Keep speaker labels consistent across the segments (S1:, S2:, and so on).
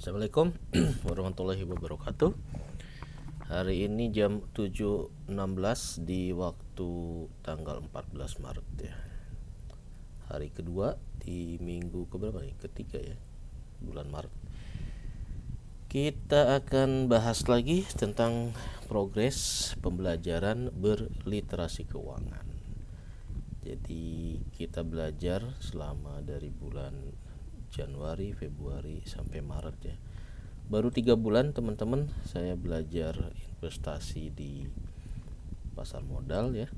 S1: Assalamualaikum warahmatullahi wabarakatuh. Hari ini jam 7.16 di waktu tanggal 14 Maret ya. Hari kedua di minggu keberapa nih? Ketiga ya, bulan Maret. Kita akan bahas lagi tentang progres pembelajaran berliterasi keuangan. Jadi kita belajar selama dari bulan Januari, Februari sampai Maret ya. Baru 3 bulan teman-teman saya belajar investasi di pasar modal ya.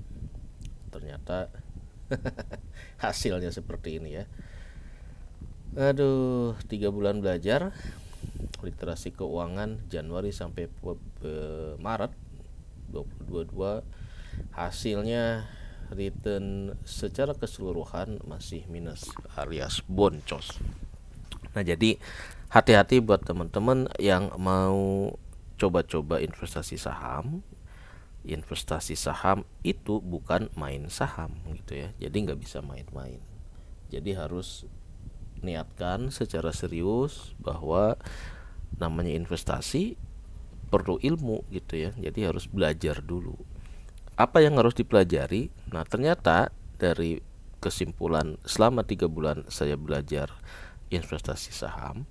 S1: Ternyata hasilnya seperti ini ya. Aduh, 3 bulan belajar literasi keuangan Januari sampai Maret 2022, hasilnya return secara keseluruhan masih minus alias boncos. Nah, jadi hati-hati buat teman-teman yang mau coba-coba investasi saham. Investasi saham itu bukan main saham gitu ya. Jadi nggak bisa main-main. Jadi harus niatkan secara serius bahwa namanya investasi perlu ilmu gitu ya. Jadi harus belajar dulu. Apa yang harus dipelajari? Nah, ternyata dari kesimpulan selama 3 bulan saya belajar investasi saham,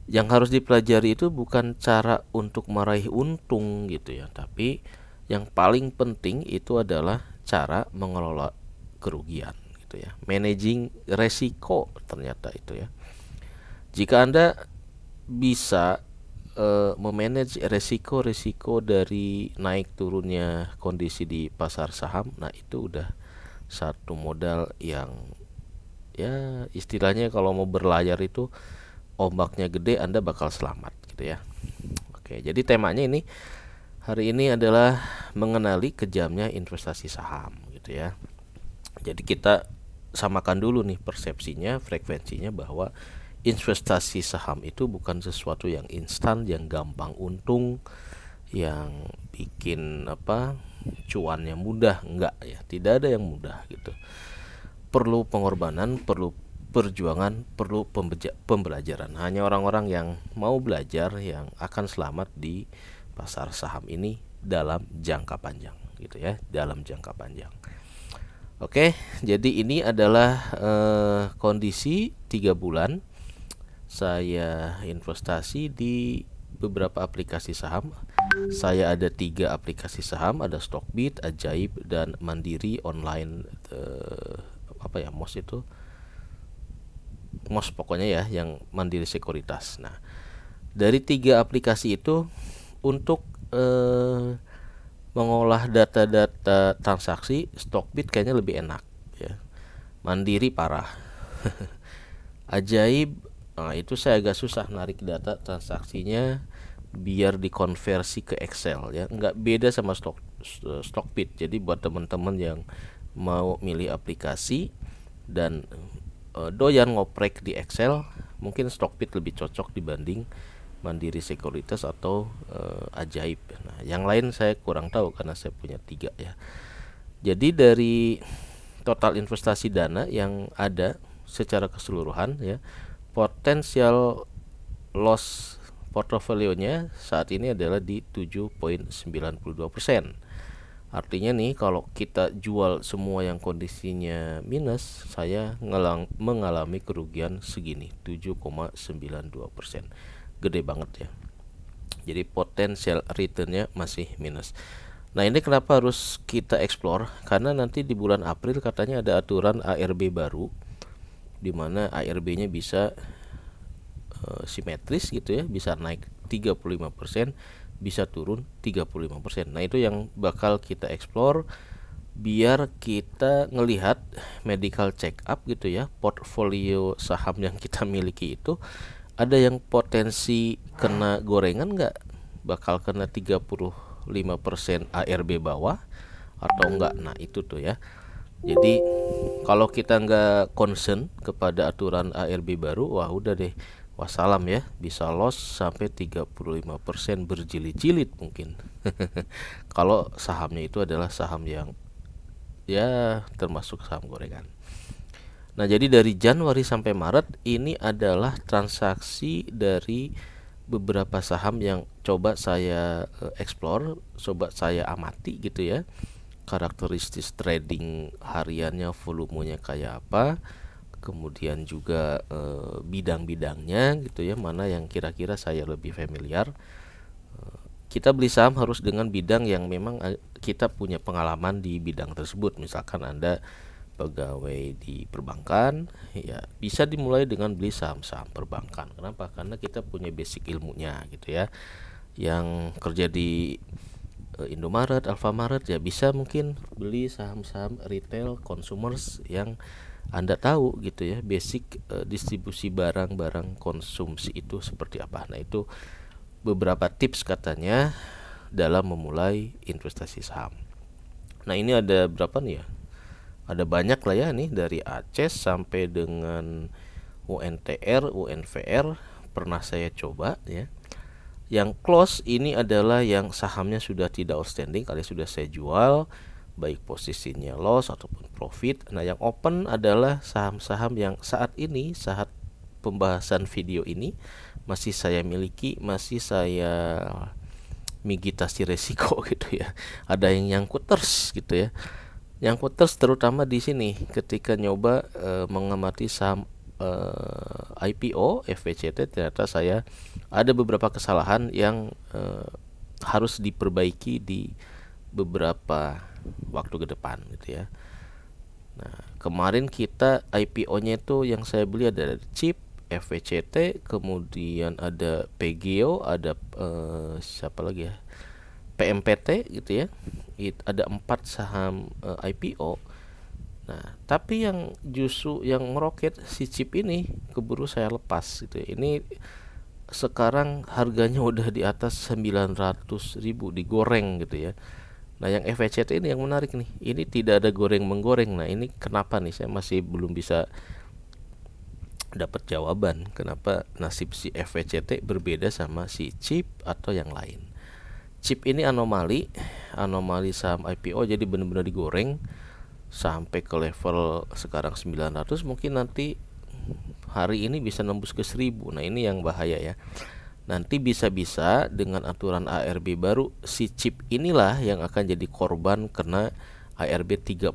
S1: yang harus dipelajari itu bukan cara untuk meraih untung gitu ya, tapi yang paling penting itu adalah cara mengelola kerugian gitu ya, managing resiko. Ternyata itu ya, jika Anda bisa memanage resiko-resiko dari naik turunnya kondisi di pasar saham, nah itu udah satu modal yang ya istilahnya kalau mau berlayar itu ombaknya gede, Anda bakal selamat gitu ya. Oke, jadi temanya ini hari ini adalah mengenali kejamnya investasi saham gitu ya. Jadi kita samakan dulu nih persepsinya, frekuensinya, bahwa investasi saham itu bukan sesuatu yang instan, yang gampang untung, yang bikin cuannya mudah, enggak ya, tidak ada yang mudah gitu. Perlu pengorbanan, perlu perjuangan, perlu pembelajaran. Hanya orang-orang yang mau belajar yang akan selamat di pasar saham ini dalam jangka panjang gitu ya, dalam jangka panjang. Oke, jadi ini adalah kondisi 3 bulan saya investasi di beberapa aplikasi saham. Saya ada 3 aplikasi saham, ada Stockbit, Ajaib, dan Mandiri online. MOS pokoknya ya, yang Mandiri Sekuritas. Nah, dari 3 aplikasi itu untuk mengolah data-data transaksi, Stockbit kayaknya lebih enak ya. Mandiri parah. Ajaib, nah itu saya agak susah narik data transaksinya biar dikonversi ke Excel ya. Nggak beda sama Stockbit. Jadi buat teman-teman yang mau milih aplikasi dan doyan ngoprek di Excel, mungkin Stockbit lebih cocok dibanding Mandiri Sekuritas atau Ajaib. Nah, yang lain saya kurang tahu karena saya punya 3 ya. Jadi dari total investasi dana yang ada secara keseluruhan ya, potensial loss portofolionya saat ini adalah di 7.92%. Artinya nih, kalau kita jual semua yang kondisinya minus, saya mengalami kerugian segini, 7,92%. Gede banget ya. Jadi potensial returnnya masih minus. Nah, ini kenapa harus kita explore? Karena nanti di bulan April katanya ada aturan ARB baru, di mana ARB-nya bisa simetris gitu ya, bisa naik 35%, bisa turun 35%. Nah, itu yang bakal kita explore biar kita ngelihat medical check up gitu ya, portfolio saham yang kita miliki itu ada yang potensi kena gorengan nggak, bakal kena 35% ARB bawah atau enggak. Nah, itu tuh ya. Jadi kalau kita nggak concern kepada aturan ARB baru, wah udah deh, wassalam ya, bisa loss sampai 35% berjilid-jilid mungkin. Kalau sahamnya itu adalah saham yang ya termasuk saham gorengan. Nah, jadi dari Januari sampai Maret ini adalah transaksi dari beberapa saham yang coba saya explore, coba saya amati gitu ya. Karakteristik trading hariannya, volumenya kayak apa, kemudian juga bidang-bidangnya gitu ya, mana yang kira-kira saya lebih familiar. Kita beli saham harus dengan bidang yang memang kita punya pengalaman di bidang tersebut. Misalkan Anda pegawai di perbankan, ya bisa dimulai dengan beli saham-saham perbankan. Kenapa? Karena kita punya basic ilmunya gitu ya. Yang kerja di Indomaret, Alfamaret, ya bisa mungkin beli saham-saham retail consumers yang Anda tahu gitu ya, basic distribusi barang-barang konsumsi itu seperti apa. Nah, itu beberapa tips katanya dalam memulai investasi saham. Nah, ini ada berapa nih ya? Ada banyak lah ya nih, dari ACES sampai dengan UNTR, UNVR pernah saya coba ya. Yang close ini adalah yang sahamnya sudah tidak outstanding, kalian sudah saya jual, baik posisinya loss ataupun profit. Nah, yang open adalah saham-saham yang saat ini, saat pembahasan video ini masih saya miliki, masih saya mitigasi resiko gitu ya. Ada yang nyangkuters gitu ya. Nyangkuters terutama di sini ketika nyoba mengamati saham IPO FVCT, ternyata saya ada beberapa kesalahan yang harus diperbaiki di beberapa waktu ke depan gitu ya. Nah, kemarin kita IPO-nya itu yang saya beli ada CHIP, FVCT, kemudian ada PGO, ada siapa lagi ya, PMPT gitu ya. Ada 4 saham IPO. Nah, tapi yang justru yang meroket si CHIP ini keburu saya lepas gitu ya. Ini sekarang harganya udah di atas 900.000 digoreng gitu ya. Nah, yang FVCT ini yang menarik nih. Ini tidak ada goreng-menggoreng. Nah, ini kenapa nih saya masih belum bisa dapat jawaban kenapa nasib si FVCT berbeda sama si CHIP atau yang lain. CHIP ini anomali saham IPO, jadi benar-benar digoreng sampai ke level sekarang 900, mungkin nanti hari ini bisa nembus ke 1000. Nah, ini yang bahaya ya. Nanti bisa-bisa dengan aturan ARB baru si CHIP inilah yang akan jadi korban karena ARB 35%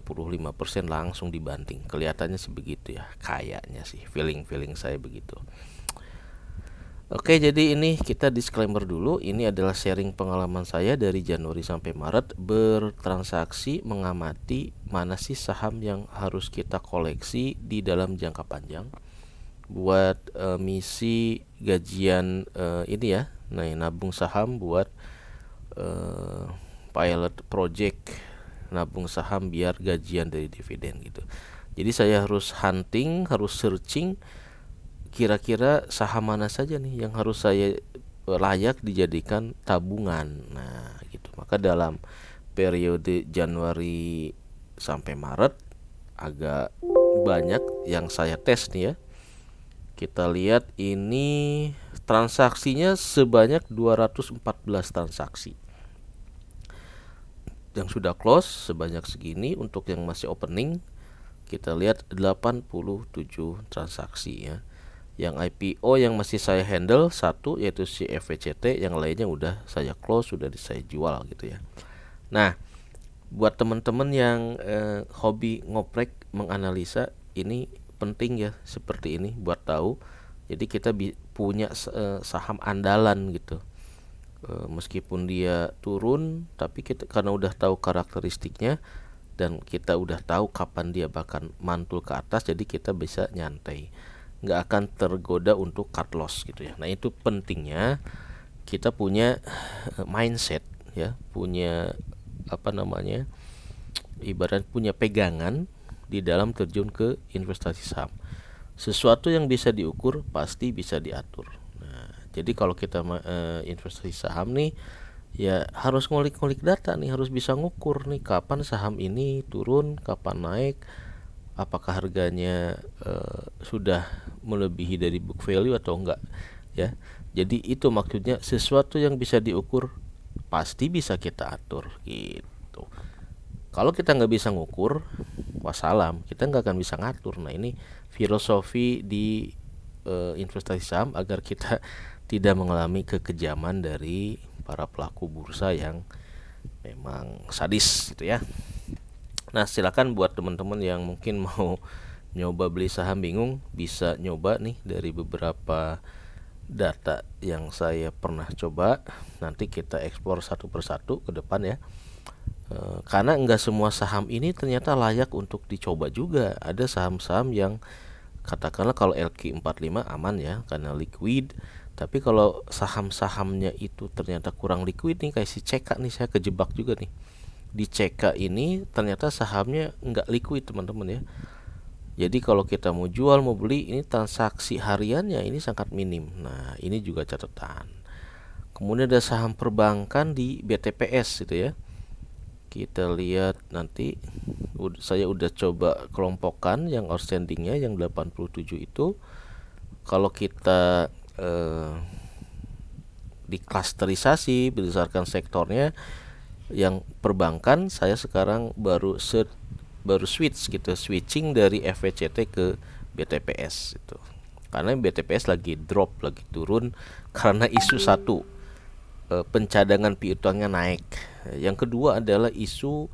S1: langsung dibanting. Kelihatannya sih begitu ya, kayaknya sih, feeling saya begitu. Oke, jadi ini kita disclaimer dulu. Ini adalah sharing pengalaman saya dari Januari sampai Maret bertransaksi, mengamati mana sih saham yang harus kita koleksi di dalam jangka panjang buat misi gajian ini ya. Nah, nabung saham buat pilot project, nabung saham biar gajian dari dividen gitu. Jadi saya harus hunting, harus searching kira-kira saham mana saja nih yang harus saya layak dijadikan tabungan. Nah, gitu. Maka dalam periode Januari sampai Maret agak banyak yang saya tes nih ya. Kita lihat ini transaksinya sebanyak 214 transaksi. Yang sudah close sebanyak segini. Untuk yang masih opening kita lihat 87 transaksi ya. Yang IPO yang masih saya handle satu, yaitu si FVCT, yang lainnya udah saya close, sudah saya jual gitu ya. Nah, buat teman-teman yang hobi ngoprek menganalisa, ini penting ya seperti ini buat tahu. Jadi kita punya saham andalan gitu. Meskipun dia turun, tapi kita karena udah tahu karakteristiknya dan kita udah tahu kapan dia bakal mantul ke atas, jadi kita bisa nyantai, nggak akan tergoda untuk cut loss gitu ya. Nah, itu pentingnya kita punya mindset ya, punya ibarat punya pegangan di dalam terjun ke investasi saham. Sesuatu yang bisa diukur pasti bisa diatur. Nah, jadi kalau kita investasi saham nih ya harus ngulik-ngulik data nih, harus bisa ngukur nih kapan saham ini turun, kapan naik, apakah harganya sudah melebihi dari book value atau enggak ya. Jadi itu maksudnya sesuatu yang bisa diukur pasti bisa kita atur gitu. Kalau kita nggak bisa ngukur, wassalam, kita nggak akan bisa ngatur. Nah, ini filosofi di investasi saham agar kita tidak mengalami kekejaman dari para pelaku bursa yang memang sadis gitu ya. Nah, silakan buat teman-teman yang mungkin mau nyoba beli saham bingung, bisa nyoba nih dari beberapa data yang saya pernah coba. Nanti kita eksplor satu persatu ke depan ya. Karena enggak semua saham ini ternyata layak untuk dicoba juga. Ada saham-saham yang katakanlah kalau LQ45 aman ya karena liquid. Tapi kalau saham-sahamnya itu ternyata kurang liquid nih, kayak si CK nih, saya kejebak juga nih. Di CK ini ternyata sahamnya enggak liquid teman-teman ya. Jadi kalau kita mau jual mau beli, ini transaksi hariannya ini sangat minim. Nah, ini juga catatan. Kemudian ada saham perbankan di BTPS gitu ya. Kita lihat nanti, saya udah coba kelompokkan yang outstandingnya yang 87 itu. Kalau kita diklasterisasi berdasarkan sektornya, yang perbankan saya sekarang baru switching dari FVCT ke BTPS itu. Karena BTPS lagi drop, lagi turun karena isu satu, pencadangan piutangnya naik. Yang kedua adalah isu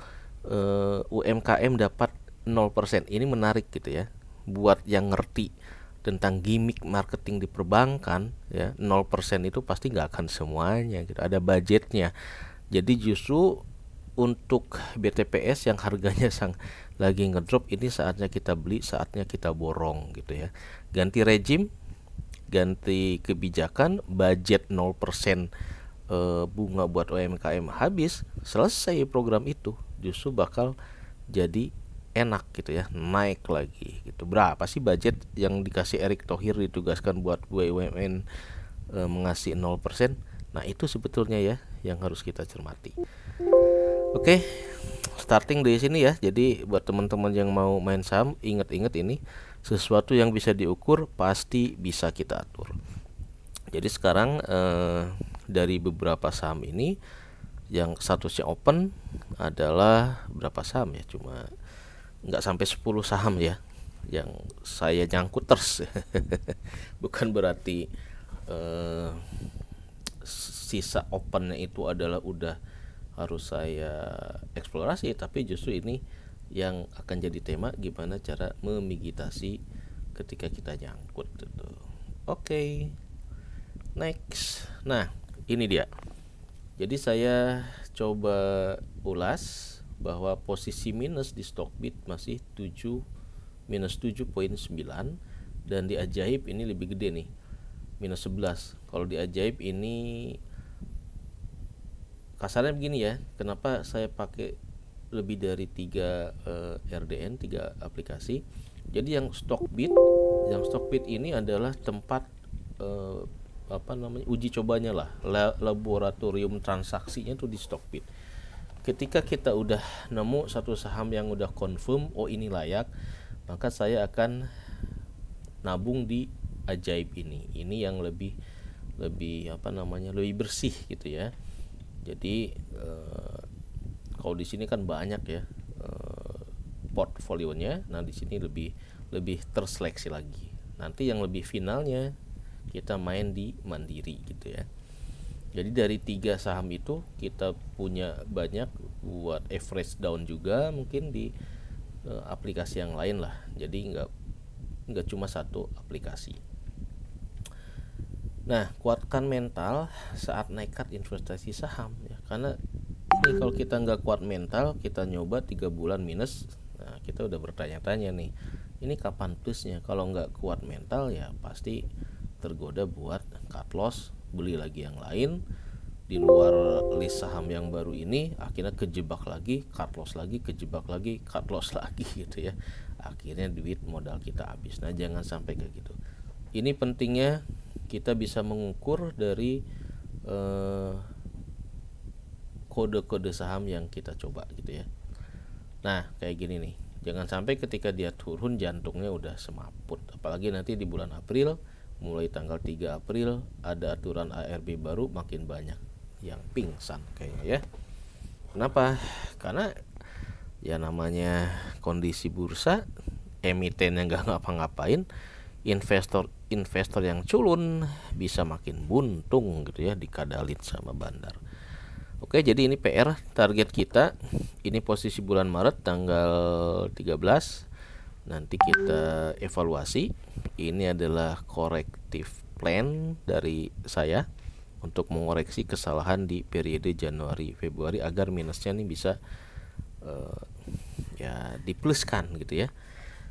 S1: UMKM dapat 0%. Ini menarik gitu ya. Buat yang ngerti tentang gimmick marketing di perbankan ya, 0% itu pasti nggak akan semuanya gitu. Ada budgetnya. Jadi justru untuk BTPS yang harganya lagi ngedrop, ini saatnya kita beli, saatnya kita borong gitu ya. Ganti rejim, ganti kebijakan, budget 0% bunga buat UMKM habis, selesai program itu, justru bakal jadi enak gitu ya, naik lagi gitu. Berapa sih budget yang dikasih Erick Thohir ditugaskan buat BUMN mengasih 0%? Nah, itu sebetulnya ya yang harus kita cermati. Oke, starting dari sini ya. Jadi buat teman-teman yang mau main saham, ingat-ingat ini sesuatu yang bisa diukur pasti bisa kita atur. Jadi sekarang dari beberapa saham ini yang statusnya open adalah berapa saham ya, cuma nggak sampai 10 saham ya yang saya nyangkut terus. Bukan berarti sisa opennya itu adalah udah harus saya eksplorasi, tapi justru ini yang akan jadi tema, gimana cara memigitasi ketika kita nyangkut gitu. Oke. Next. Nah, ini dia. Jadi saya coba ulas bahwa posisi minus di Stockbit masih minus 7.9, dan di Ajaib ini lebih gede nih, minus 11. Kalau di Ajaib ini kasarnya begini ya, kenapa saya pakai lebih dari 3 RDN, 3 aplikasi. Jadi yang Stockbit ini adalah tempat uji cobanya lah, laboratorium transaksinya tuh di Stockbit. Ketika kita udah nemu satu saham yang udah confirm, oh ini layak, maka saya akan nabung di Ajaib ini. Ini yang lebih bersih gitu ya. Jadi kalau di sini kan banyak ya portfolionya. Nah, di sini lebih terseleksi lagi. Nanti yang lebih finalnya kita main di Mandiri gitu ya. Jadi dari 3 saham itu kita punya banyak buat average down juga mungkin di aplikasi yang lain lah. Jadi nggak cuma satu aplikasi. Nah, kuatkan mental saat nekat investasi saham ya. Karena ini kalau kita nggak kuat mental, kita nyoba 3 bulan minus, nah kita udah bertanya-tanya nih, ini kapan plusnya? Kalau nggak kuat mental ya pasti tergoda buat cut loss, beli lagi yang lain di luar list saham yang baru ini, akhirnya kejebak lagi, cut loss lagi, kejebak lagi, cut loss lagi gitu ya. Akhirnya duit modal kita habis. Nah, jangan sampai kayak gitu. Ini pentingnya kita bisa mengukur dari kode-kode saham yang kita coba gitu ya. Nah, kayak gini nih, jangan sampai ketika dia turun jantungnya udah semaput. Apalagi nanti di bulan April, mulai tanggal 3 April ada aturan ARB baru, makin banyak yang pingsan kayaknya ya. Kenapa? Karena Ya namanya kondisi bursa, emiten yang nggak ngapa-ngapain, investor yang culun bisa makin buntung gitu ya, dikadalin sama bandar. Oke, jadi ini PR target kita. Ini posisi bulan Maret tanggal 13. Nanti kita evaluasi. Ini adalah corrective plan dari saya untuk mengoreksi kesalahan di periode Januari Februari agar minusnya ini bisa ya dipluskan gitu ya.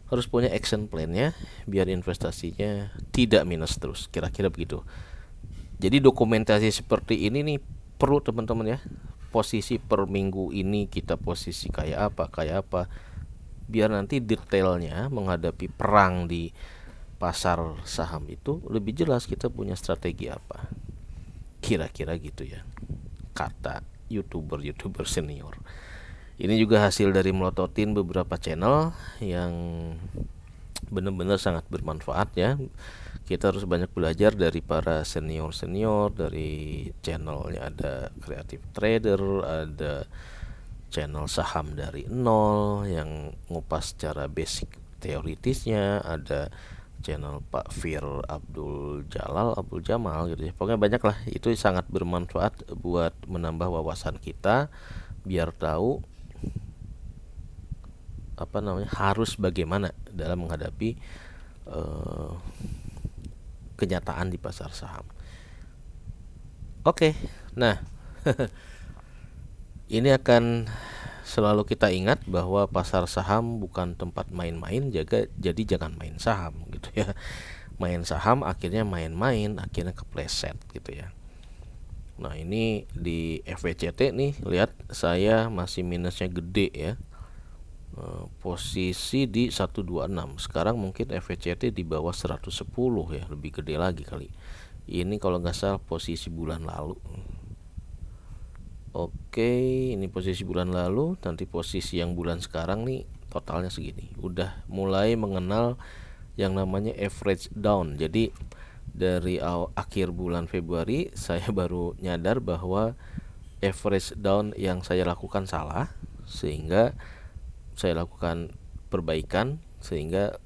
S1: Harus punya action plan-nya biar investasinya tidak minus terus, kira-kira begitu. Jadi dokumentasi seperti ini nih perlu teman-teman ya. Posisi per minggu ini kita posisi kayak apa, biar nanti detailnya menghadapi perang di pasar saham itu lebih jelas kita punya strategi apa. Kira-kira gitu ya, kata youtuber senior. Ini juga hasil dari melototin beberapa channel yang benar-benar sangat bermanfaat ya. Kita harus banyak belajar dari para senior dari channelnya. Ada Creative Trader, ada channel saham dari nol yang ngupas secara basic teoritisnya, ada channel Pak Fir Abdul Jamal gitu ya. Pokoknya banyak lah, itu sangat bermanfaat buat menambah wawasan kita biar tahu harus bagaimana dalam menghadapi kenyataan di pasar saham. Oke, nah ini akan selalu kita ingat bahwa pasar saham bukan tempat main-main, jadi jangan main saham gitu ya. Main saham akhirnya main-main, akhirnya kepleset gitu ya. Nah ini di FVCT nih, lihat saya masih minusnya gede ya. Posisi di 126. Sekarang mungkin FVCT di bawah 110 ya, lebih gede lagi kali. Ini kalau nggak salah posisi bulan lalu. Oke, ini posisi bulan lalu, nanti posisi yang bulan sekarang nih totalnya segini. Udah mulai mengenal yang namanya average down. Jadi dari akhir bulan Februari saya baru nyadar bahwa average down yang saya lakukan salah, sehingga saya lakukan perbaikan sehingga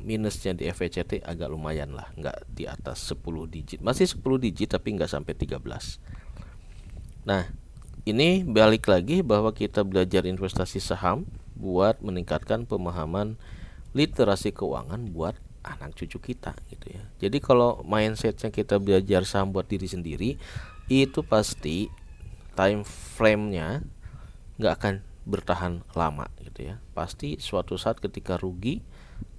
S1: minusnya di FVCT agak lumayan lah, nggak di atas 10 digit, masih 10 digit tapi nggak sampai 13. Nah ini balik lagi bahwa kita belajar investasi saham buat meningkatkan pemahaman literasi keuangan buat anak cucu kita gitu ya. Jadi kalau mindsetnya kita belajar saham buat diri sendiri, itu pasti time frame-nya nggak akan bertahan lama gitu ya. Pasti suatu saat ketika rugi,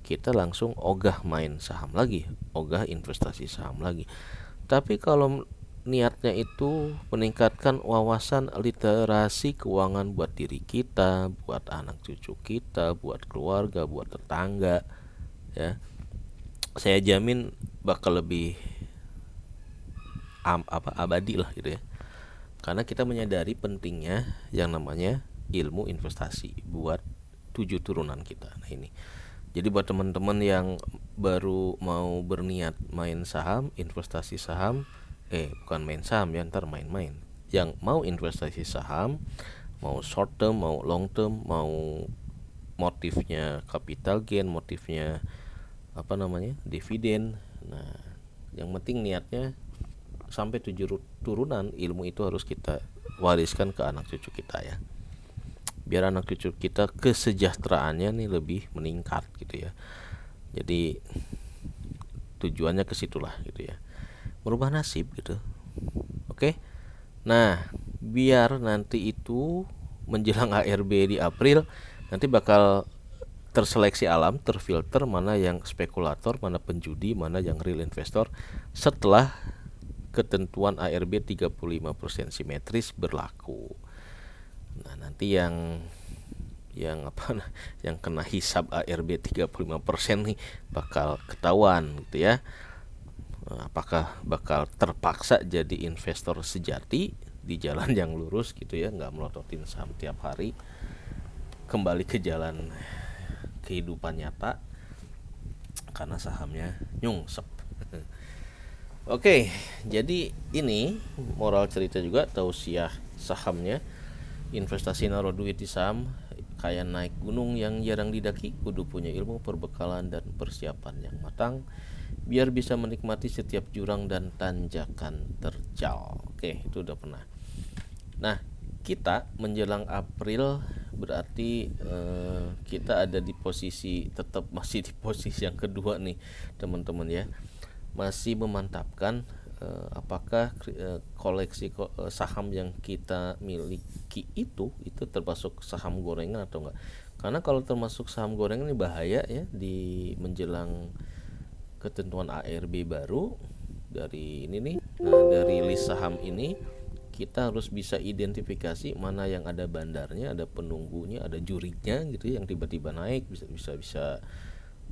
S1: kita langsung ogah main saham lagi, ogah investasi saham lagi. Tapi kalau niatnya itu meningkatkan wawasan literasi keuangan buat diri kita, buat anak cucu kita, buat keluarga, buat tetangga ya, saya jamin bakal lebih abadi lah gitu ya. Karena kita menyadari pentingnya yang namanya ilmu investasi buat 7 turunan kita. Nah ini, jadi buat teman-teman yang baru mau berniat main saham, investasi saham, bukan main saham ya, ntar main-main. Yang mau investasi saham, mau short term, mau long term, mau motifnya capital gain, motifnya dividen. Nah yang penting niatnya sampai 7 turunan ilmu itu harus kita wariskan ke anak cucu kita ya, biar anak cucu kita kesejahteraannya nih lebih meningkat gitu ya. Jadi tujuannya ke situlah gitu ya, merubah nasib gitu. Oke. Nah, biar nanti itu menjelang ARB di April nanti bakal terseleksi alam, terfilter mana yang spekulator, mana penjudi, mana yang real investor setelah ketentuan ARB 35% simetris berlaku. Nah, nanti yang kena hisab ARB 35% nih bakal ketahuan gitu ya. Apakah bakal terpaksa jadi investor sejati di jalan yang lurus gitu ya, nggak melototin saham tiap hari, kembali ke jalan kehidupan nyata karena sahamnya nyungsep. Oke, jadi ini moral cerita juga tausiah sahamnya. Investasi naruh duit di saham kayak naik gunung yang jarang didaki, kudu punya ilmu, perbekalan, dan persiapan yang matang biar bisa menikmati setiap jurang dan tanjakan terjal. Oke, itu udah pernah. Nah, kita menjelang April berarti kita ada di posisi, tetap masih di posisi yang kedua nih teman-teman ya, masih memantapkan apakah koleksi saham yang kita miliki itu termasuk saham gorengan atau enggak. Karena kalau termasuk saham gorengan ini bahaya ya di menjelang ketentuan ARB baru dari ini nih. Nah, dari list saham ini kita harus bisa identifikasi mana yang ada bandarnya, ada penunggunya, ada jurinya gitu yang tiba-tiba naik, bisa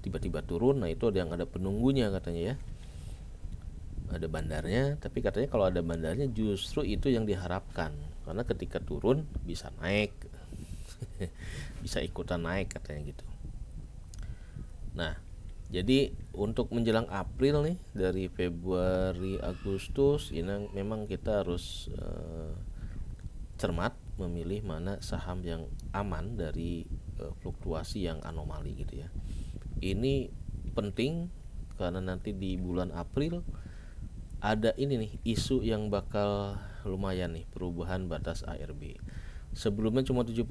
S1: tiba-tiba turun. Nah, itu ada yang ada penunggunya katanya ya. Ada bandarnya, tapi katanya kalau ada bandarnya justru itu yang diharapkan, karena ketika turun bisa naik bisa ikutan naik katanya gitu. Nah, jadi untuk menjelang April nih, dari Februari Agustus ini memang kita harus cermat memilih mana saham yang aman dari fluktuasi yang anomali gitu ya. Ini penting karena nanti di bulan April ada ini nih isu yang bakal lumayan nih, perubahan batas ARB. Sebelumnya cuma 7%,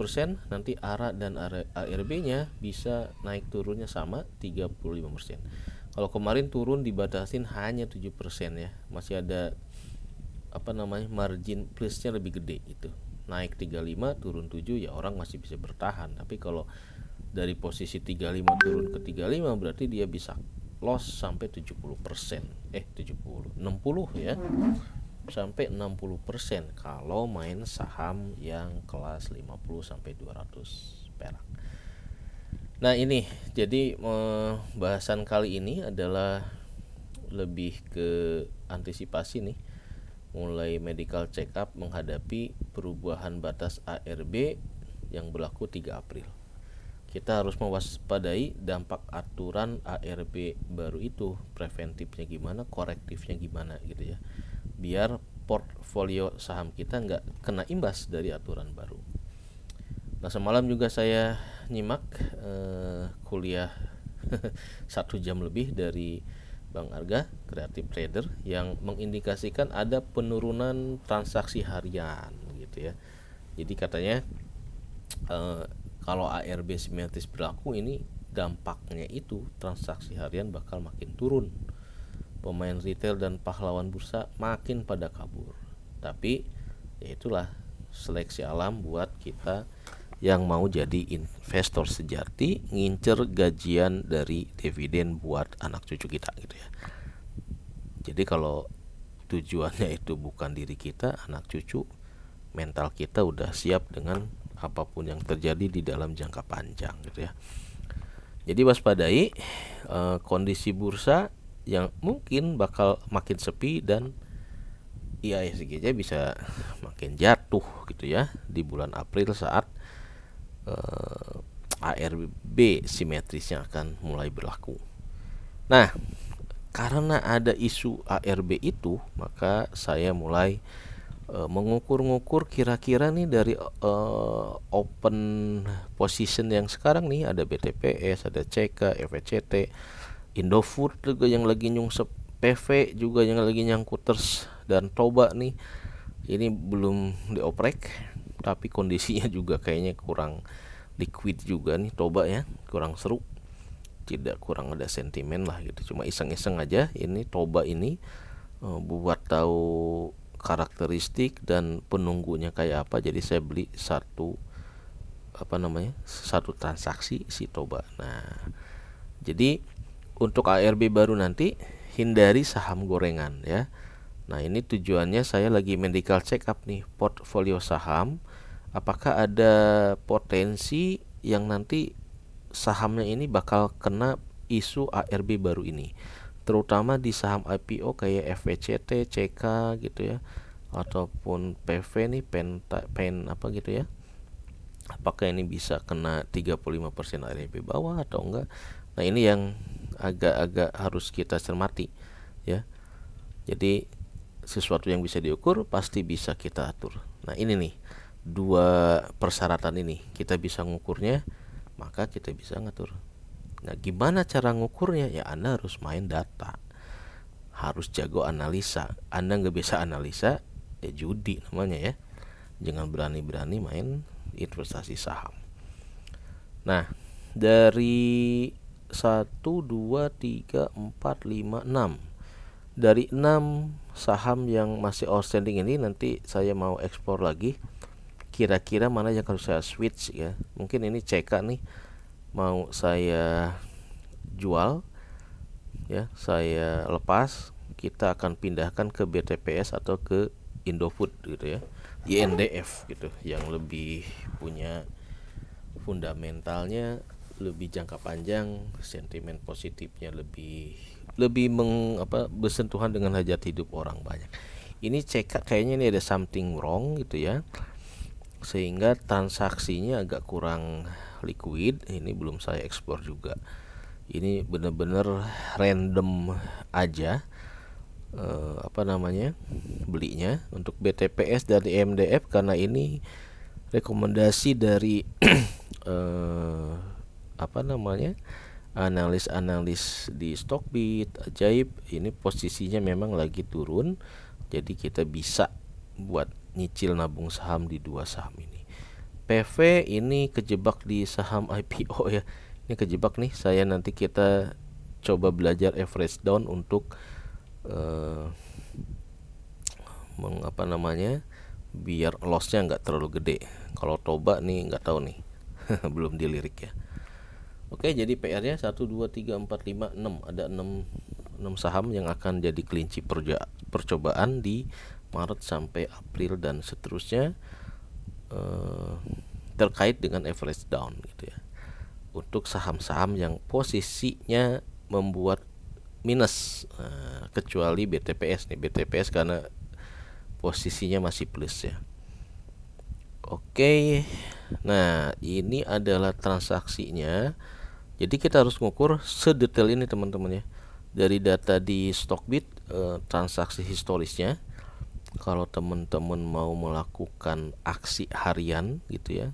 S1: nanti ARA dan ARB-nya bisa naik turunnya sama 35%. Kalau kemarin turun dibatasin hanya 7% ya, masih ada margin plus-nya lebih gede gitu. Naik 35 turun 7 ya orang masih bisa bertahan. Tapi kalau dari posisi 35 turun ke 35 berarti dia bisa loss sampai 70%. 60 ya. Sampai 60% kalau main saham yang kelas 50 sampai 200 perak. Nah, ini jadi bahasan kali ini adalah lebih ke antisipasi nih, mulai medical check up menghadapi perubahan batas ARB yang berlaku 3 April. Kita harus mewaspadai dampak aturan ARB baru itu, preventifnya gimana, korektifnya gimana gitu ya, biar portfolio saham kita nggak kena imbas dari aturan baru. Nah, semalam juga saya nyimak kuliah 1 jam lebih dari Bang Arga, Creative Trader, yang mengindikasikan ada penurunan transaksi harian gitu ya. Jadi katanya kalau ARB simetris berlaku, ini dampaknya itu transaksi harian bakal makin turun. Pemain retail dan pahlawan bursa makin pada kabur. Tapi ya itulah seleksi alam buat kita yang mau jadi investor sejati, ngincer gajian dari dividen buat anak cucu kita gitu ya. Jadi kalau tujuannya itu bukan diri kita, anak cucu, mental kita udah siap dengan apapun yang terjadi di dalam jangka panjang gitu ya. Jadi waspadai kondisi bursa yang mungkin bakal makin sepi dan IHSG bisa makin jatuh gitu ya di bulan April saat ARB simetrisnya akan mulai berlaku. Nah, karena ada isu ARB itu, maka saya mulai mengukur-ngukur kira-kira nih dari open position yang sekarang nih, ada BTPS, ada CK, FECT, Indofood juga yang lagi nyungsep, PV juga yang lagi nyangkuters, dan Toba nih ini belum dioprek tapi kondisinya juga kayaknya kurang liquid juga nih Toba ya, kurang seru, kurang ada sentimen lah gitu, cuma iseng-iseng aja ini Toba ini buat tahu karakteristik dan penunggunya kayak apa. Jadi saya beli satu transaksi si Toba. Nah, jadi untuk ARB baru nanti hindari saham gorengan ya. Nah, ini tujuannya saya lagi medical check up nih portfolio saham, apakah ada potensi yang nanti sahamnya ini bakal kena isu ARB baru ini, terutama di saham IPO kayak FVCT, CK gitu ya, ataupun PV nih, gitu ya. Apakah ini bisa kena 35% ARB bawah atau enggak? Nah, ini yang agak-agak harus kita cermati ya. Jadi sesuatu yang bisa diukur pasti bisa kita atur. Nah, ini nih dua persyaratan ini kita bisa ngukurnya, maka kita bisa ngatur. Nah, gimana cara ngukurnya? Ya Anda harus main data, harus jago analisa. Anda nggak bisa analisa, ya judi namanya ya. Jangan berani-berani main investasi saham. Nah, dari 1, 2, 3, 4, 5, 6. Dari 6 saham yang masih outstanding ini, nanti saya mau ekspor lagi. Kira-kira mana yang harus saya switch ya. Mungkin ini CK nih, mau saya jual ya, saya lepas. Kita akan pindahkan ke BTPS atau ke Indofood gitu ya, INDF gitu, yang lebih punya fundamentalnya, lebih jangka panjang, sentimen positifnya lebih bersentuhan dengan hajat hidup orang banyak. Ini CK kayaknya ini ada something wrong gitu ya, sehingga transaksinya agak kurang liquid. Ini belum saya ekspor juga. Ini benar-benar random aja belinya untuk BTPS dan MDF, karena ini rekomendasi dari analis di Stockbit, Ajaib. Ini posisinya memang lagi turun, jadi kita bisa buat nyicil nabung saham di dua saham ini. PV ini kejebak di saham IPO ya, ini kejebak nih. Saya nanti kita coba belajar average down untuk biar lossnya nggak terlalu gede. Kalau Toba nih nggak tahu nih belum dilirik ya. Oke, jadi PR-nya 1, 2, 3, 4, 5, 6. Ada 6 saham yang akan jadi kelinci percobaan di Maret sampai April dan seterusnya, terkait dengan average down gitu ya. Untuk saham-saham yang posisinya membuat minus, kecuali BTPS nih. BTPS karena posisinya masih plus ya. Oke. Nah, ini adalah transaksinya. Jadi kita harus ngukur sedetail ini teman-teman ya. Dari data di Stockbit, transaksi historisnya. Kalau teman-teman mau melakukan aksi harian gitu ya,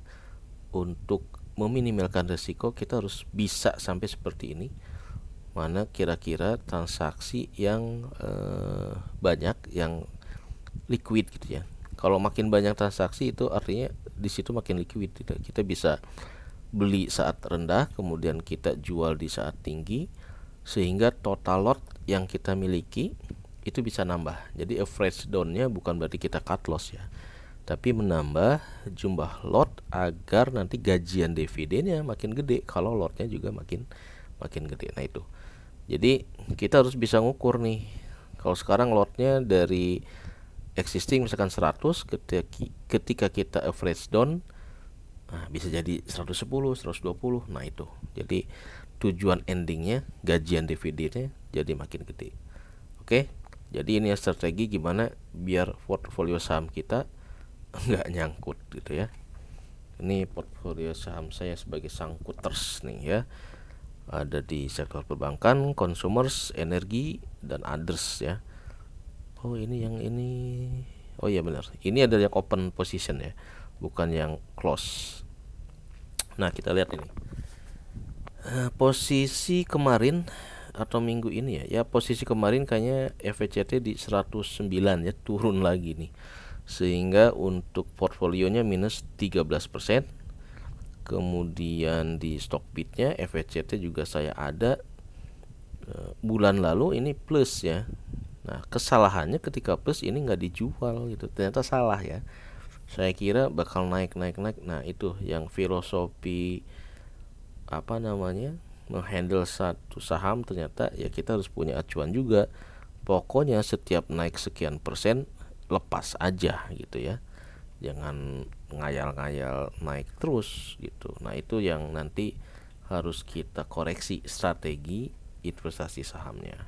S1: untuk meminimalkan risiko, kita harus bisa sampai seperti ini. Mana kira-kira transaksi yang banyak, yang liquid gitu ya. Kalau makin banyak transaksi itu artinya di situ makin liquid gitu. Kita bisa beli saat rendah, kemudian kita jual di saat tinggi, sehingga total lot yang kita miliki itu bisa nambah. Jadi average down-nya bukan berarti kita cut loss ya, tapi menambah jumlah lot agar nanti gajian dividennya makin gede kalau lotnya juga makin gede. Nah itu. Jadi kita harus bisa ngukur nih. Kalau sekarang lotnya dari existing misalkan 100, ketika kita average down, nah bisa jadi 110, 120. Nah itu. Jadi tujuan endingnya gajian dividennya jadi makin gede. Oke. Jadi ini strategi gimana biar portfolio saham kita nggak nyangkut gitu ya. Ini portfolio saham saya sebagai sangkuters nih ya. Ada di sektor perbankan, consumers, energi, dan others ya. Oh ini yang ini, oh iya benar, ini ada yang open position ya, bukan yang close. Nah kita lihat ini, posisi kemarin atau minggu ini ya, posisi kemarin kayaknya FVCT di 109 ya, turun lagi nih, sehingga untuk portfolionya minus 13%. Kemudian di Stockbit-nya FVCT juga saya ada, bulan lalu ini plus ya. Nah kesalahannya ketika plus ini nggak dijual gitu, ternyata salah ya. Saya kira bakal naik. Nah itu yang filosofi menghandle satu saham, ternyata ya kita harus punya acuan juga. Pokoknya setiap naik sekian persen lepas aja gitu ya, jangan ngayal-ngayal naik terus gitu. Nah itu yang nanti harus kita koreksi strategi investasi sahamnya.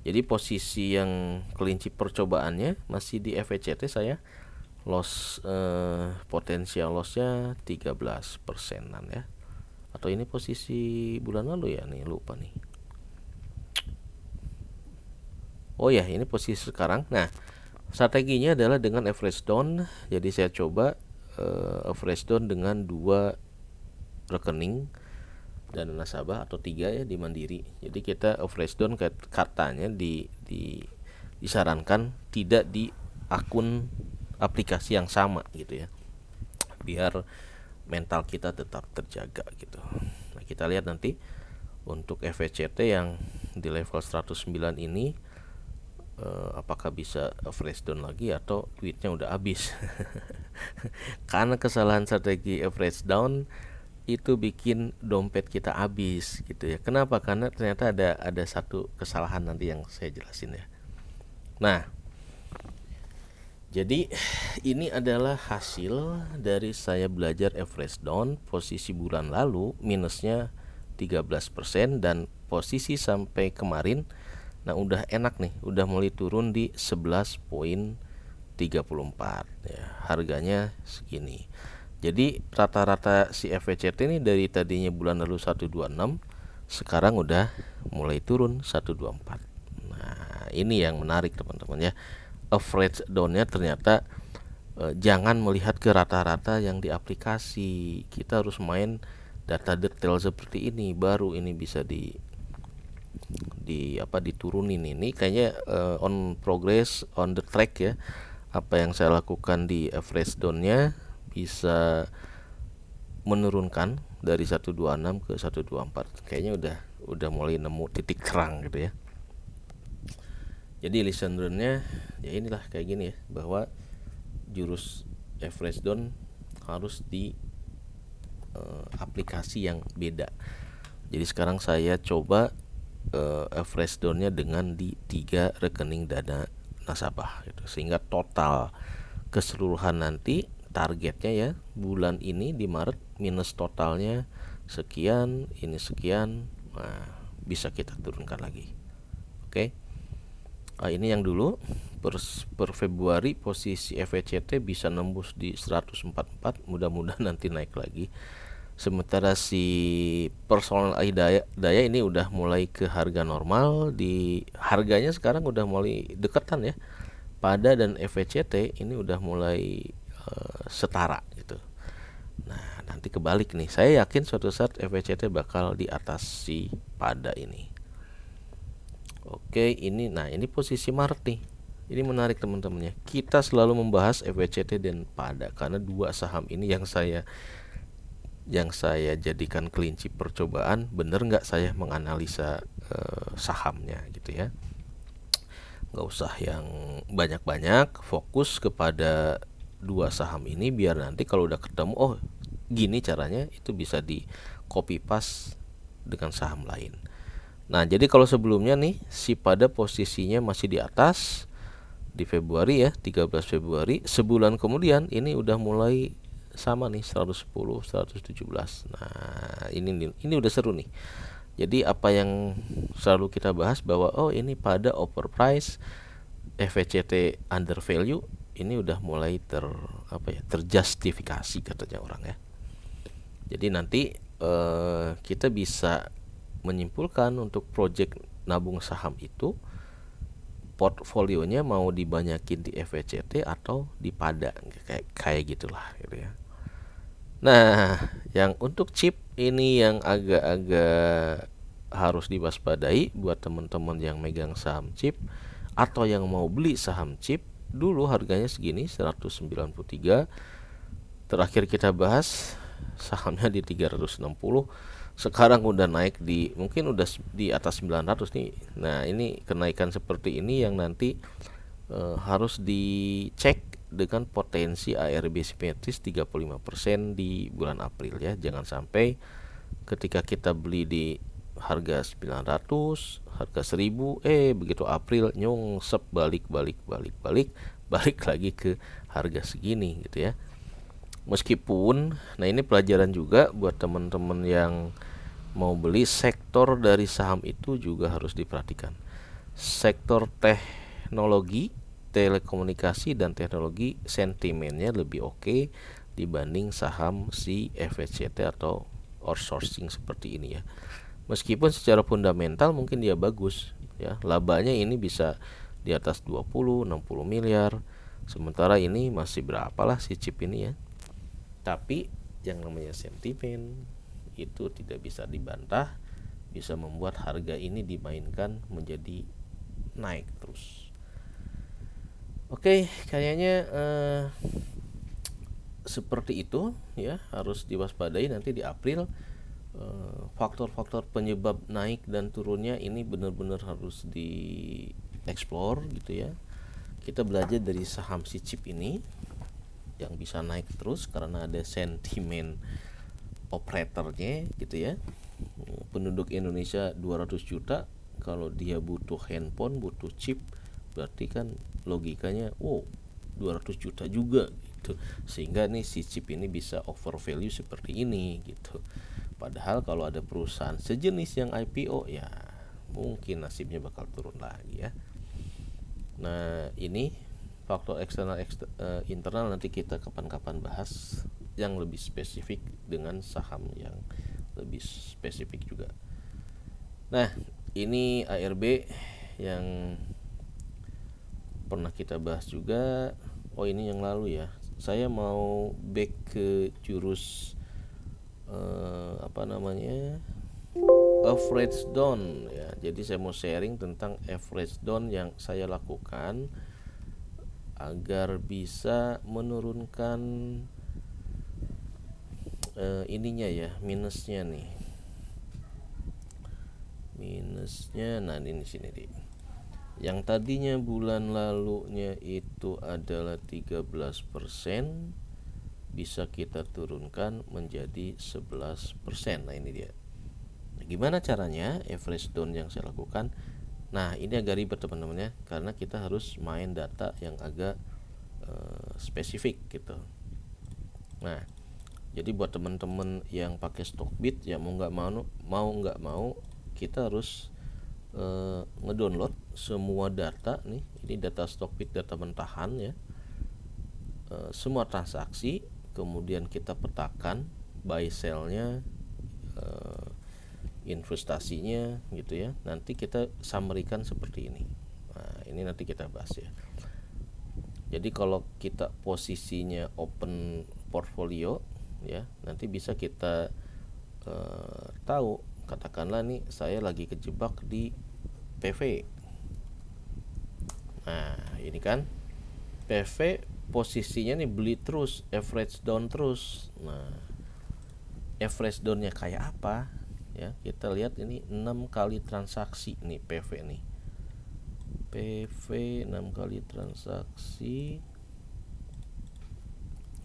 S1: Jadi posisi yang kelinci percobaannya masih di FVCT, saya loss, potensial lossnya 13%an ya. Atau ini posisi bulan lalu ya, nih lupa nih. Oh ya ini posisi sekarang. Nah strateginya adalah dengan average down. Jadi saya coba average down dengan 2 rekening dana nasabah atau 3 ya di Mandiri. Jadi kita average down katanya disarankan tidak di akun aplikasi yang sama gitu ya, biar mental kita tetap terjaga gitu. Nah, kita lihat nanti untuk FVCT yang di level 109 ini apakah bisa average down lagi atau duitnya udah habis. Karena kesalahan strategi average down itu bikin dompet kita habis gitu ya. Kenapa? Karena ternyata ada satu kesalahan nanti yang saya jelasin ya. Nah, jadi ini adalah hasil dari saya belajar average down posisi bulan lalu minusnya 13% dan posisi sampai kemarin. Nah, udah enak nih, udah mulai turun di 11.34 ya. Harganya segini. Jadi rata-rata si FVCT ini dari tadinya bulan lalu 126, sekarang udah mulai turun 124. Nah, ini yang menarik teman-teman ya. Average down-nya ternyata jangan melihat ke rata-rata yang di aplikasi. Kita harus main data detail seperti ini, baru ini bisa diturunin. Ini kayaknya on progress, on the track ya. Apa yang saya lakukan di average down-nya bisa menurunkan dari 126 ke 124. Kayaknya udah mulai nemu titik terang gitu ya. Jadi listener-nya ya inilah kayak gini ya, bahwa jurus average down harus di aplikasi yang beda. Jadi sekarang saya coba average down-nya dengan di 3 rekening dana nasabah gitu, sehingga total keseluruhan nanti targetnya ya bulan ini di Maret minus totalnya sekian, ini sekian. Nah, bisa kita turunkan lagi. Oke. Ini yang dulu per Februari posisi FVCT bisa nembus di 144, mudah-mudahan nanti naik lagi. Sementara si personal daya ini udah mulai ke harga normal, di harganya sekarang udah mulai deketan ya. Pada dan FVCT ini udah mulai setara gitu. Nah, nanti kebalik nih. Saya yakin suatu saat FVCT bakal di atas si pada ini. Oke, ini posisi Maret nih. Ini menarik teman-teman ya. Kita selalu membahas FVCT dan pada karena 2 saham ini yang saya jadikan kelinci percobaan. Bener nggak saya menganalisa sahamnya gitu ya. Nggak usah yang banyak-banyak, fokus kepada 2 saham ini biar nanti kalau udah ketemu, oh gini caranya, itu bisa di copy paste dengan saham lain. Nah, jadi kalau sebelumnya nih si pada posisinya masih di atas di Februari ya, 13 Februari, sebulan kemudian ini udah mulai sama nih 110, 117. Nah, ini udah seru nih. Jadi apa yang selalu kita bahas bahwa oh ini pada overprice, FVCT under value, ini udah mulai terjustifikasi katanya orang ya. Jadi nanti kita bisa menyimpulkan untuk project nabung saham itu portfolionya mau dibanyakin di FVCT atau di pada, kayak gitulah gitu ya. Nah, yang untuk chip ini yang agak-agak harus diwaspadai buat teman-teman yang megang saham chip atau yang mau beli saham chip. Dulu harganya segini 193, terakhir kita bahas sahamnya di 360, sekarang udah naik mungkin udah di atas 900 nih. Nah, ini kenaikan seperti ini yang nanti harus dicek dengan potensi ARB simetris 35% di bulan April ya. Jangan sampai ketika kita beli di harga 900, harga 1000, begitu April nyungsep balik lagi ke harga segini gitu ya. Meskipun, nah ini pelajaran juga buat teman-teman yang mau beli, sektor dari saham itu juga harus diperhatikan. Sektor teknologi, telekomunikasi dan teknologi sentimennya lebih oke dibanding saham si FVCT atau outsourcing seperti ini ya. Meskipun secara fundamental mungkin dia bagus ya, labanya ini bisa di atas 20-60 miliar. Sementara ini masih berapa lah si chip ini ya, Tapi yang namanya sentimen itu tidak bisa dibantah, bisa membuat harga ini dimainkan menjadi naik terus. Oke, kayaknya seperti itu ya, harus diwaspadai nanti di April. Faktor-faktor penyebab naik dan turunnya ini benar-benar harus dieksplor gitu ya. Kita belajar dari saham si chip ini yang bisa naik terus karena ada sentimen operatornya gitu ya. Penduduk Indonesia 200 juta, kalau dia butuh handphone, butuh chip, berarti kan logikanya 200 juta juga gitu. Sehingga nih si chip ini bisa overvalue seperti ini gitu. Padahal kalau ada perusahaan sejenis yang IPO ya mungkin nasibnya bakal turun lagi ya. Nah, ini faktor eksternal internal nanti kita kapan-kapan bahas yang lebih spesifik dengan saham yang lebih spesifik juga. Nah, ini ARB yang pernah kita bahas juga. Ini yang lalu ya. Saya mau back ke jurus average down ya. Jadi saya mau sharing tentang average down yang saya lakukan agar bisa menurunkan ininya ya, minusnya nih. Minusnya nah ini sini deh. Yang tadinya bulan lalunya itu adalah 13%, bisa kita turunkan menjadi 11%. Nah, ini dia. Gimana caranya average down yang saya lakukan? Nah, ini agak ribet teman-teman ya, karena kita harus main data yang agak spesifik gitu. Nah, jadi buat teman-teman yang pakai Stockbit ya mau nggak mau kita harus ngedownload semua data nih. Ini data Stockbit, data mentahan ya, semua transaksi, kemudian kita petakan buy sell-nya, investasinya gitu ya. Nanti kita summary-kan seperti ini. Nah, ini nanti kita bahas ya. Jadi kalau kita posisinya open portfolio ya, nanti bisa kita tahu, katakanlah nih saya lagi kejebak di PV. Nah, ini kan PV posisinya nih beli terus, average down terus. Nah, average downnya kayak apa ya? Kita lihat ini 6 kali transaksi nih PV nih. PV 6 kali transaksi.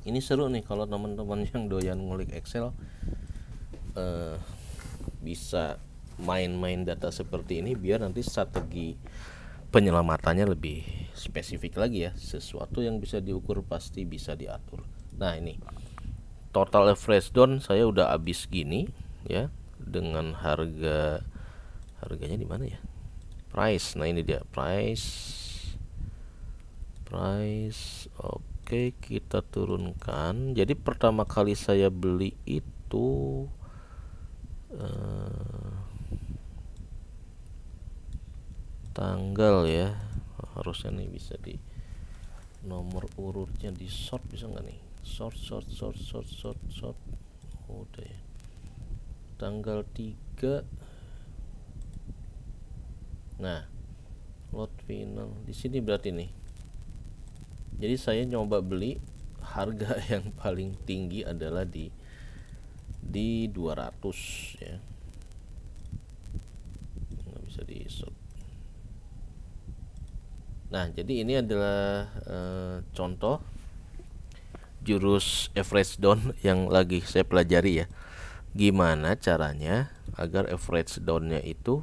S1: Ini seru nih kalau teman-teman yang doyan ngulik Excel, bisa main-main data seperti ini biar nanti strategi penyelamatannya lebih spesifik lagi ya. Sesuatu yang bisa diukur pasti bisa diatur. Nah, ini total average down saya udah habis gini ya, dengan harganya di mana ya, price. Nah, ini dia price. Oke, kita turunkan. Jadi pertama kali saya beli itu tanggal ya, harusnya nih bisa di nomor urutnya di sort, bisa nggak nih? Sort. Udah ya, tanggal 3. Nah, lot final di sini berarti nih. Jadi saya nyoba beli, harga yang paling tinggi adalah di 200 ya. Nggak bisa di sort. Nah, jadi ini adalah contoh jurus average down yang lagi saya pelajari ya. Gimana caranya agar average down-nya itu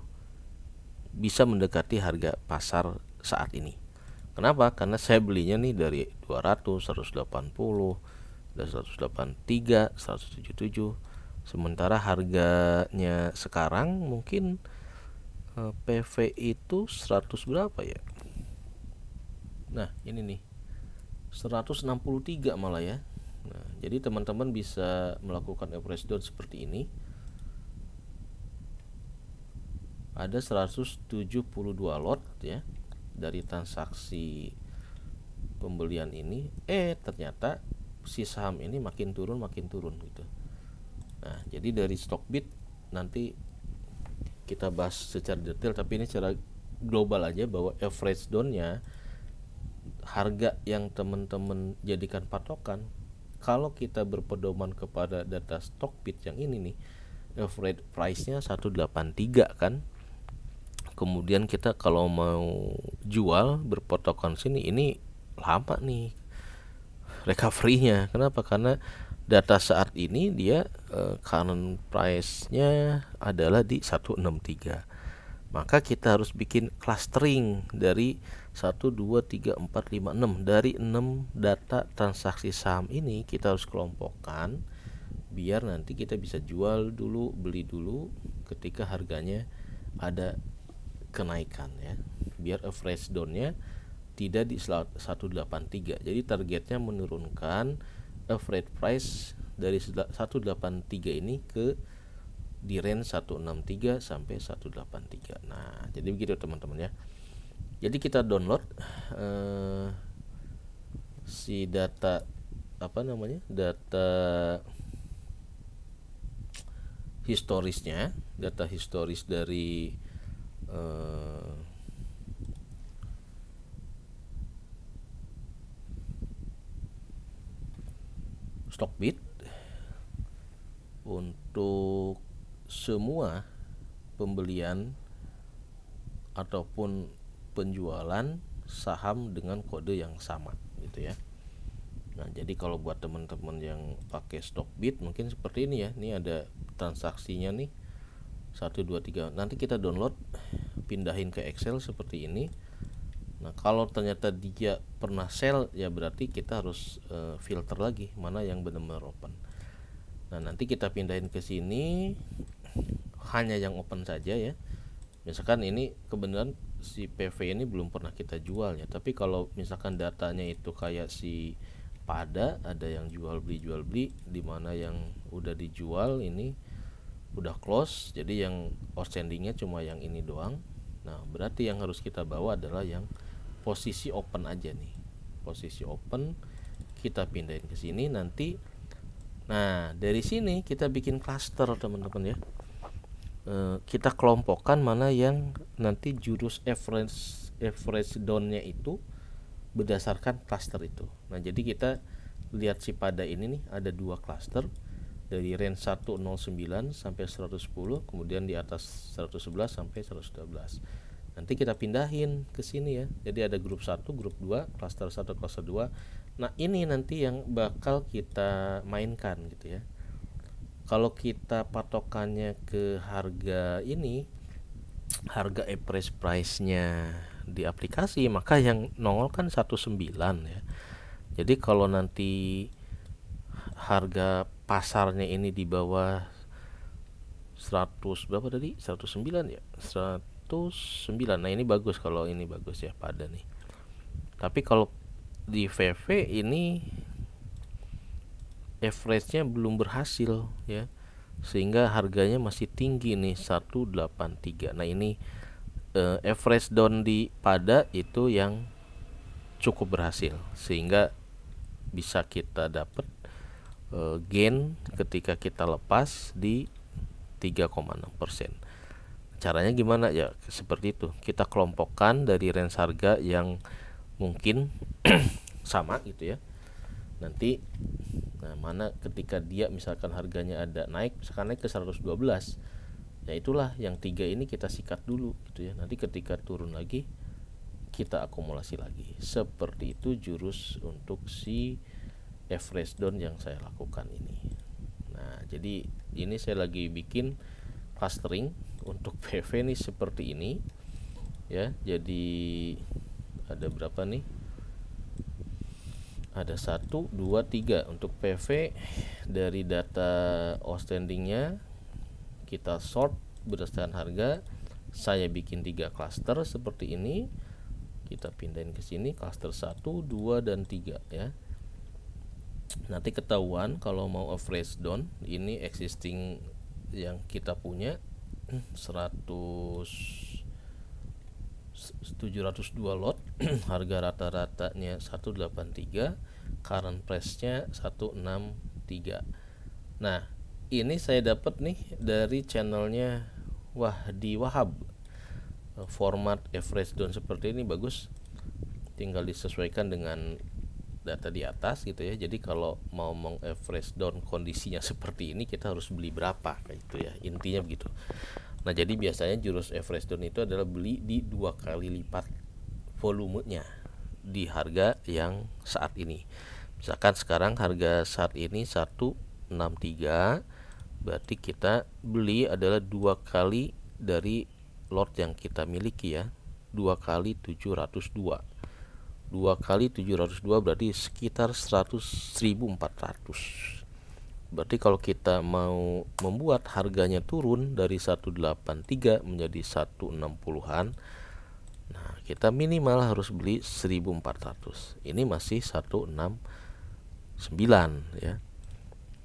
S1: bisa mendekati harga pasar saat ini. Kenapa? Karena saya belinya nih dari 200, 180, 183, 177. Sementara harganya sekarang mungkin PV itu 100 berapa ya? Nah, ini nih 163 malah ya. Nah, jadi teman-teman bisa melakukan average down seperti ini. Ada 172 lot ya dari transaksi pembelian ini. Ternyata si saham ini makin turun gitu. Nah, jadi dari Stockbit nanti kita bahas secara detail, tapi ini secara global aja bahwa average down-nya harga yang teman-teman jadikan patokan. Kalau kita berpedoman kepada data Stockbit yang ini nih, average price-nya 183 kan. Kemudian kita kalau mau jual berpatokan sini, ini lama nih recovery-nya. Kenapa? Karena data saat ini dia current price-nya adalah di 163. Maka kita harus bikin clustering dari 1, 2, 3, 4, 5, 6. Dari 6 data transaksi saham ini kita harus kelompokkan biar nanti kita bisa jual dulu, beli dulu ketika harganya ada kenaikan ya. Biar average down-nya tidak di 183. Jadi targetnya menurunkan average price dari 183 ini ke di range 163 sampai 183. Nah, jadi begitu teman-teman ya. Jadi kita download si data data historisnya, data historis dari Stockbit untuk semua pembelian ataupun penjualan saham dengan kode yang sama gitu ya. Nah, jadi kalau buat teman-teman yang pakai Stockbit mungkin seperti ini ya. Ini ada transaksinya nih 1, 2, 3. Nanti kita download, pindahin ke Excel seperti ini. Nah, kalau ternyata dia pernah sell ya berarti kita harus filter lagi mana yang benar-benar open. Nah, nanti kita pindahin ke sini hanya yang open saja ya. Misalkan ini kebenaran si PV ini belum pernah kita jual ya, tapi kalau misalkan datanya itu kayak si pada ada yang jual beli di mana yang udah dijual ini udah close, jadi yang outstandingnya cuma yang ini doang. Nah, berarti yang harus kita bawa adalah yang posisi open aja nih. Posisi open kita pindahin ke sini nanti. Nah, dari sini kita bikin cluster teman-teman ya. Kita kelompokkan mana yang nanti jurus average down-nya itu berdasarkan cluster itu. Nah, jadi kita lihat si pada ini nih ada 2 cluster dari range 109 sampai 110, kemudian di atas 111 sampai 112. Nanti kita pindahin ke sini ya. Jadi ada grup 1, grup 2, cluster 1, cluster 2. Nah, ini nanti yang bakal kita mainkan gitu ya. Kalau kita patokannya ke harga ini, harga average price-nya di aplikasi, maka yang nongol kan 19 ya. Jadi kalau nanti harga pasarnya ini di bawah 100 berapa tadi? 109 ya. 109. Nah, ini bagus kalau ini bagus ya pada nih. Tapi kalau di VV ini average-nya belum berhasil ya. Sehingga harganya masih tinggi nih 183. Nah, ini average down di pada itu yang cukup berhasil sehingga bisa kita dapat gain ketika kita lepas di 3,6%. Caranya gimana ya? Seperti itu. Kita kelompokkan dari range harga yang mungkin sama gitu ya. Nanti mana ketika dia misalkan harganya ada naik, misalkan naik ke 112, ya itulah yang 3 ini kita sikat dulu gitu ya. Nanti ketika turun lagi kita akumulasi lagi. Seperti itu jurus untuk si average down yang saya lakukan ini. Nah, jadi ini saya lagi bikin clustering untuk PV nih seperti ini ya. Jadi ada berapa nih? Ada 1, 2, 3 untuk PV. Dari data outstandingnya kita sort berdasarkan harga. Saya bikin 3 cluster seperti ini. Kita pindahin ke sini cluster 1, 2, dan 3 ya. Nanti ketahuan kalau mau average down. Ini existing yang kita punya 702 lot. Harga rata-ratanya 183. current price-nya 163. Nah, ini saya dapat nih dari channelnya Wahdi Wahab. Format average down seperti ini bagus, tinggal disesuaikan dengan data di atas gitu ya. Jadi kalau mau meng-average down kondisinya seperti ini, kita harus beli berapa kayak gitu ya, intinya begitu. Nah, jadi biasanya jurus average down itu adalah beli di 2 kali lipat volumenya di harga yang saat ini. Misalkan sekarang harga saat ini 163, berarti kita beli adalah 2 kali dari lot yang kita miliki ya, 2 kali 702. 2 kali 702 berarti sekitar 100.400. Berarti kalau kita mau membuat harganya turun dari 183 menjadi 160-an, nah kita minimal harus beli 1.400. Ini masih 169 ya.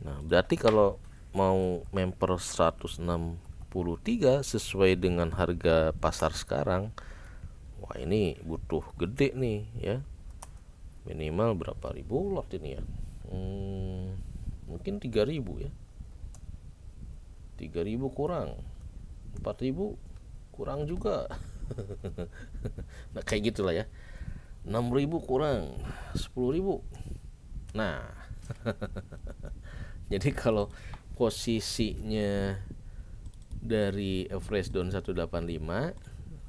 S1: Nah, berarti kalau mau memper 163 sesuai dengan harga pasar sekarang, wah ini butuh gede nih ya. Minimal berapa ribu lot ini ya? Mungkin 3.000 ya. 3.000 kurang 4.000 kurang juga. Nah kayak gitulah ya. 6.000 kurang 10.000. Nah jadi kalau posisinya dari average down 185,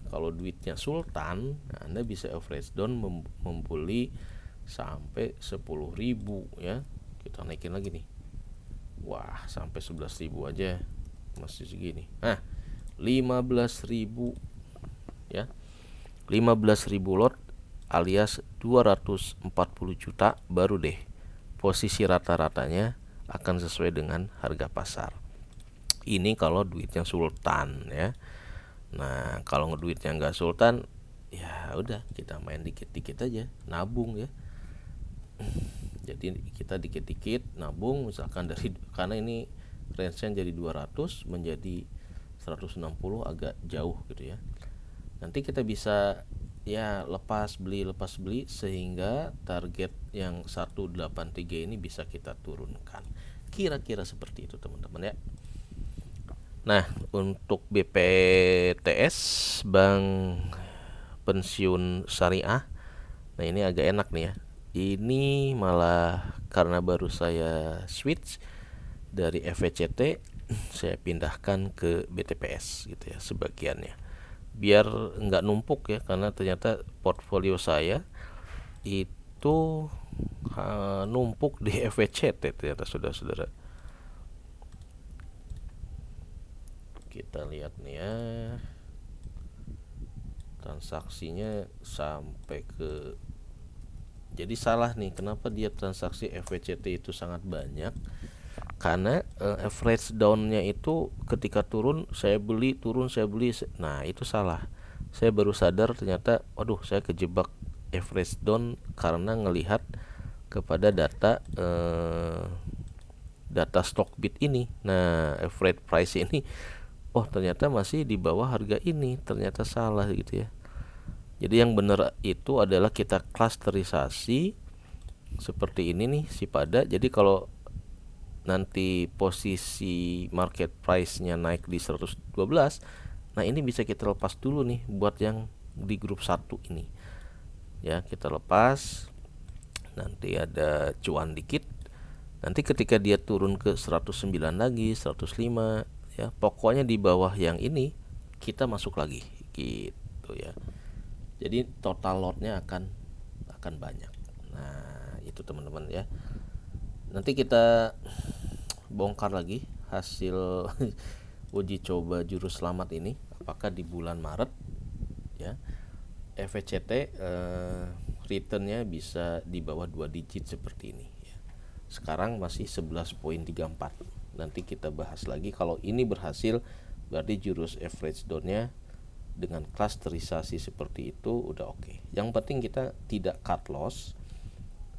S1: kalau duitnya sultan, Anda bisa average down membeli sampai 10.000 ya. Kita naikin lagi nih, wah sampai 11.000 aja masih segini. Nah 15.000 ya, 15.000 lot alias 240 juta, baru deh posisi rata-ratanya akan sesuai dengan harga pasar. Ini kalau duitnya sultan ya. Nah kalau duitnya nggak sultan, ya udah kita main dikit-dikit aja, nabung ya. Jadi kita dikit-dikit nabung, misalkan dari, karena ini range-nya jadi 200 menjadi 160 agak jauh gitu ya. Nanti kita bisa ya lepas beli sehingga target yang 183 ini bisa kita turunkan. Kira-kira seperti itu teman-teman ya. Nah, untuk BPTS, Bank Pensiun Syariah, nah ini agak enak nih ya. Ini malah karena baru saya switch dari FVCT, saya pindahkan ke BTPS gitu ya sebagiannya, biar nggak numpuk ya, karena ternyata portfolio saya itu numpuk di FVCT ternyata saudara-saudara. Kita lihat nih ya, transaksinya sampai ke, jadi salah nih, kenapa dia transaksi FVCT itu sangat banyak, karena average down-nya itu ketika turun saya beli, turun saya beli. Nah itu salah, saya baru sadar ternyata, waduh saya kejebak average down karena ngelihat kepada data data Stockbit ini. Nah average price ini, oh ternyata masih di bawah harga ini, ternyata salah gitu ya. Jadi yang benar itu adalah kita klasterisasi seperti ini nih si pada. Jadi kalau nanti posisi market price-nya naik di 112, nah ini bisa kita lepas dulu nih buat yang di grup 1 ini. Ya, kita lepas. Nanti ada cuan dikit. Nanti ketika dia turun ke 109 lagi, 105 ya, pokoknya di bawah yang ini kita masuk lagi gitu ya. Jadi total lotnya akan banyak. Nah itu teman-teman ya. Nanti kita bongkar lagi hasil uji coba jurus selamat ini, apakah di bulan Maret ya FVCT returnnya bisa di bawah 2 digit seperti ini ya. Sekarang masih 11.34. Nanti kita bahas lagi. Kalau ini berhasil, berarti jurus average down-nya dengan klasterisasi seperti itu udah oke. Yang penting kita tidak cut loss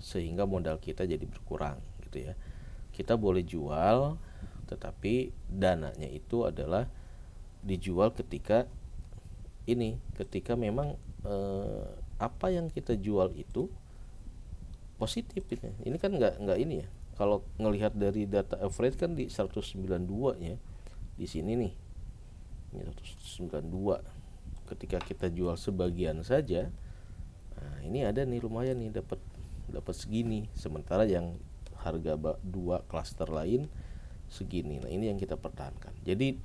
S1: sehingga modal kita jadi berkurang gitu ya. Kita boleh jual, tetapi dananya itu adalah dijual ketika ini, ketika memang apa yang kita jual itu positif ini kan nggak ini ya. Kalau ngelihat dari data average kan di 192 ya di sini nih, ini 192. Ketika kita jual sebagian saja, nah ini ada nih lumayan nih dapat segini, sementara yang harga dua klaster lain segini. Nah ini yang kita pertahankan. Jadi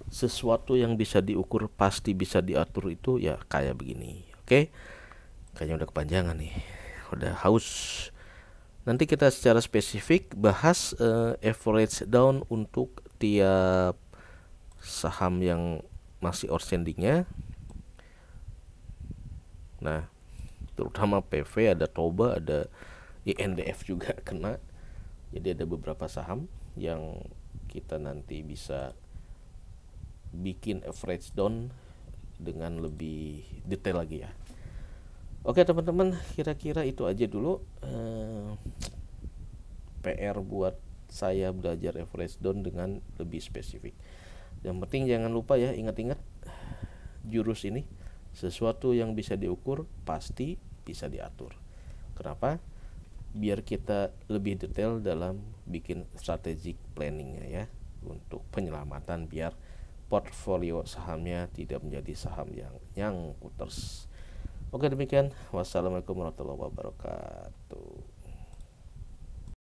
S1: sesuatu yang bisa diukur pasti bisa diatur itu ya kayak begini. Oke, kayaknya udah kepanjangan nih, udah haus. Nanti kita secara spesifik bahas average down untuk tiap saham yang masih outstandingnya. Nah terutama PV, ada Toba, ada INDF juga kena. Jadi ada beberapa saham yang kita nanti bisa bikin average down dengan lebih detail lagi ya. Oke teman-teman, kira-kira itu aja dulu PR buat saya belajar average down dengan lebih spesifik. Yang penting jangan lupa ya, ingat-ingat jurus ini, sesuatu yang bisa diukur pasti bisa diatur. Kenapa? Biar kita lebih detail dalam bikin strategic planningnya ya, untuk penyelamatan biar portfolio sahamnya tidak menjadi saham yang nyangkut terus. Oke demikian, wassalamualaikum warahmatullahi wabarakatuh.